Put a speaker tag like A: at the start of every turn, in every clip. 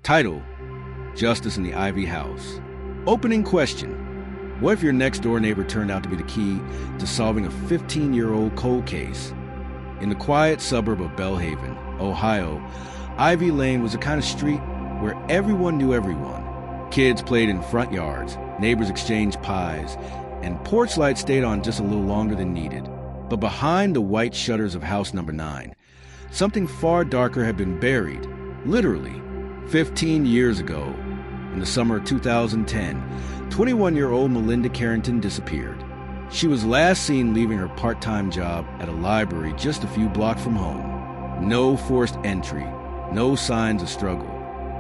A: Title: Justice in the Ivy House. Opening question: what if your next-door neighbor turned out to be the key to solving a 15-year-old cold case? In the quiet suburb of Belhaven, Ohio, Ivy Lane was the kind of street where everyone knew everyone. Kids played in front yards, neighbors exchanged pies, and porch lights stayed on just a little longer than needed. But behind the white shutters of house number 9, something far darker had been buried, literally. 15 years ago, in the summer of 2010, 21-year-old Melinda Carrington disappeared. She was last seen leaving her part-time job at a library just a few blocks from home. No forced entry, no signs of struggle,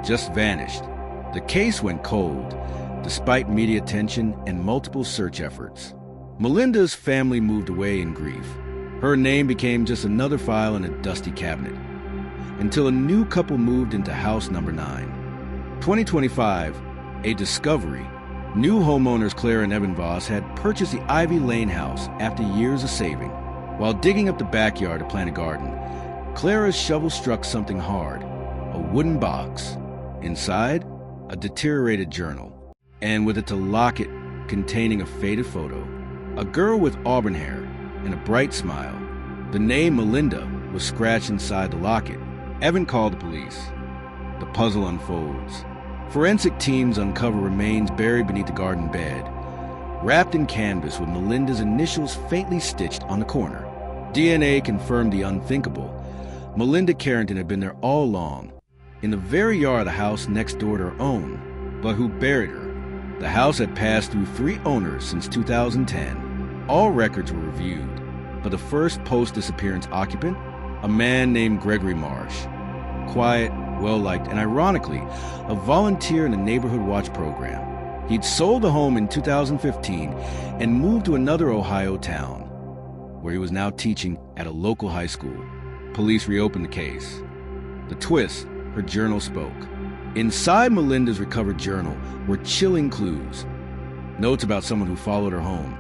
A: just vanished. The case went cold, despite media attention and multiple search efforts. Melinda's family moved away in grief. Her name became just another file in a dusty cabinet, until a new couple moved into house number 9. 2025, a discovery. New homeowners Claire and Evan Voss had purchased the Ivy Lane house after years of saving. While digging up the backyard to plant a garden, Clara's shovel struck something hard, a wooden box. Inside, a deteriorated journal, and with it a locket containing a faded photo. A girl with auburn hair and a bright smile. The name Melinda was scratched inside the locket. Evan called the police. The puzzle unfolds. Forensic teams uncover remains buried beneath the garden bed, wrapped in canvas with Melinda's initials faintly stitched on the corner. DNA confirmed the unthinkable. Melinda Carrington had been there all along, in the very yard of the house next door to her own. But who buried her? The house had passed through 3 owners since 2010. All records were reviewed, but the first post-disappearance occupant, a man named Gregory Marsh. Quiet, well-liked, and ironically, a volunteer in the Neighborhood Watch program. He'd sold the home in 2015 and moved to another Ohio town, where he was now teaching at a local high school. Police reopened the case. The twist: her journal spoke. Inside Melinda's recovered journal were chilling clues. Notes about someone who followed her home,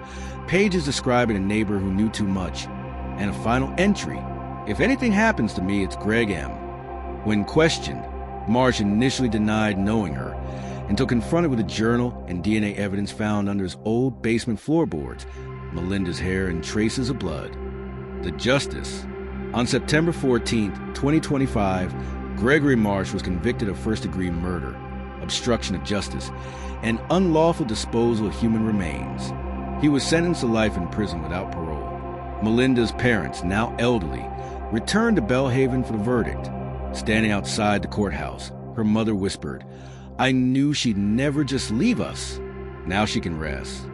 A: pages describing a neighbor who knew too much, and a final entry: if anything happens to me, it's Greg M. When questioned, Marsh initially denied knowing her, until confronted with a journal and DNA evidence found under his old basement floorboards, Melinda's hair and traces of blood. The justice: on September 14, 2025, Gregory Marsh was convicted of first-degree murder, obstruction of justice, and unlawful disposal of human remains. He was sentenced to life in prison without parole. Melinda's parents, now elderly, returned to Belhaven for the verdict. Standing outside the courthouse, her mother whispered, "I knew she'd never just leave us. Now she can rest."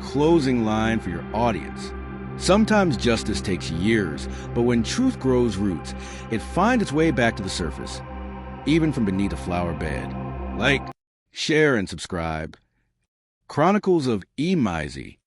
A: Closing line for your audience. Sometimes justice takes years, but when truth grows roots, it finds its way back to the surface, even from beneath a flower bed. Like, share, and subscribe. Chronicles of E. Mizey.